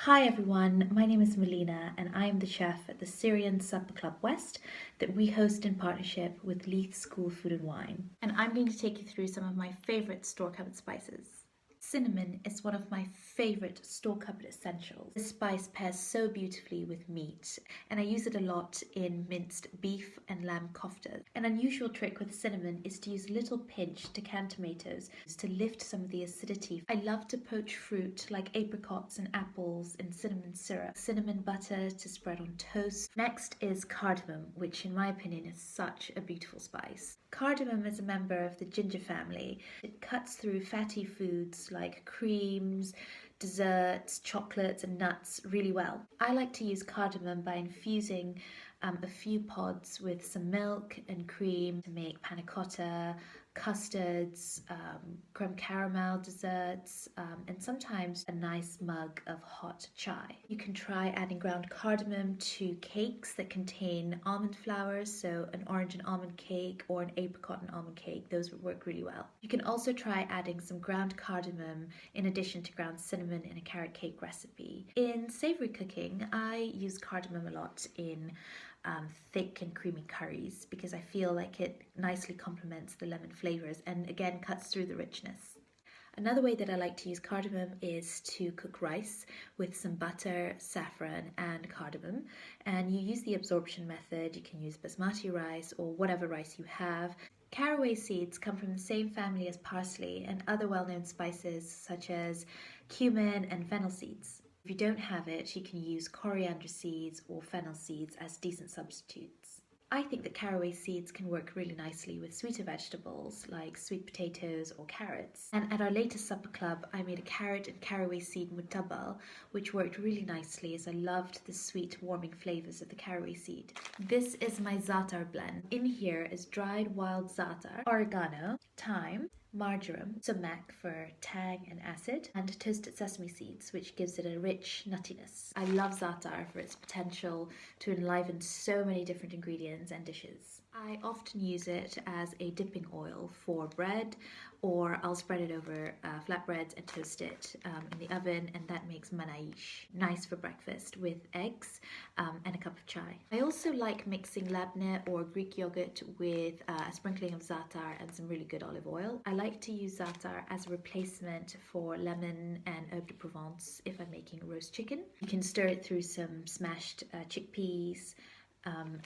Hi everyone, my name is Malina and I am the chef at the Syrian Supper Club West that we host in partnership with Leith School Food and Wine. And I'm going to take you through some of my favourite store cupboard spices. Cinnamon is one of my favourite store cupboard essentials. This spice pairs so beautifully with meat, and I use it a lot in minced beef and lamb koftas. An unusual trick with cinnamon is to use a little pinch to canned tomatoes to lift some of the acidity. I love to poach fruit like apricots and apples in cinnamon syrup, cinnamon butter to spread on toast. Next is cardamom, which in my opinion is such a beautiful spice. Cardamom is a member of the ginger family. It cuts through fatty foods like creams, desserts, chocolates and nuts really well. I like to use cardamom by infusing a few pods with some milk and cream to make panna cotta, custards, creme caramel desserts, and sometimes a nice mug of hot chai. You can try adding ground cardamom to cakes that contain almond flours, so an orange and almond cake or an apricot and almond cake. Those would work really well. You can also try adding some ground cardamom in addition to ground cinnamon in a carrot cake recipe. In savory cooking, I use cardamom a lot in thick and creamy curries because I feel like it nicely complements the lemon flavors and again cuts through the richness. Another way that I like to use cardamom is to cook rice with some butter, saffron and cardamom, and you use the absorption method. You can use basmati rice or whatever rice you have. Caraway seeds come from the same family as parsley and other well-known spices such as cumin and fennel seeds. If you don't have it, you can use coriander seeds or fennel seeds as decent substitutes. I think that caraway seeds can work really nicely with sweeter vegetables like sweet potatoes or carrots. And at our latest supper club, I made a carrot and caraway seed mutabal, which worked really nicely as I loved the sweet, warming flavors of the caraway seed. This is my za'atar blend. In here is dried wild za'atar, oregano, thyme, marjoram, sumac for tang and acid, and toasted sesame seeds, which gives it a rich nuttiness. I love za'atar for its potential to enliven so many different ingredients and dishes. I often use it as a dipping oil for bread, or I'll spread it over flatbreads and toast it in the oven, and that makes manaish. Nice for breakfast with eggs and a cup of chai. I also like mixing labneh or Greek yogurt with a sprinkling of za'atar and some really good olive oil. I like to use za'atar as a replacement for lemon and herbe de Provence if I'm making roast chicken. You can stir it through some smashed chickpeas,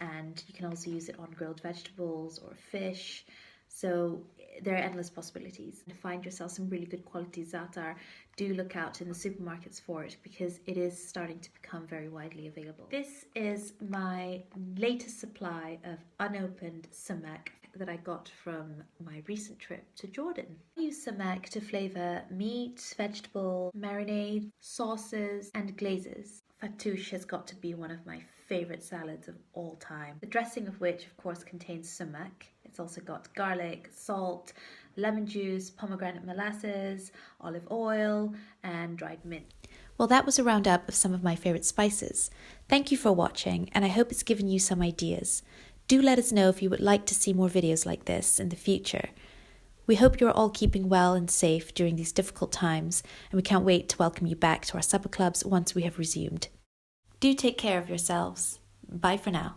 and you can also use it on grilled vegetables or fish. So there are endless possibilities. To find yourself some really good quality za'atar, do look out in the supermarkets for it because it is starting to become very widely available. This is my latest supply of unopened sumac that I got from my recent trip to Jordan. I use sumac to flavour meat, vegetable, marinades, sauces and glazes. Fattoush has got to be one of my favourite salads of all time. The dressing of which of course contains sumac. It's also got garlic, salt, lemon juice, pomegranate molasses, olive oil and dried mint. Well, that was a roundup of some of my favourite spices. Thank you for watching and I hope it's given you some ideas. Do let us know if you would like to see more videos like this in the future. We hope you're all keeping well and safe during these difficult times, and we can't wait to welcome you back to our supper clubs once we have resumed. Do take care of yourselves. Bye for now.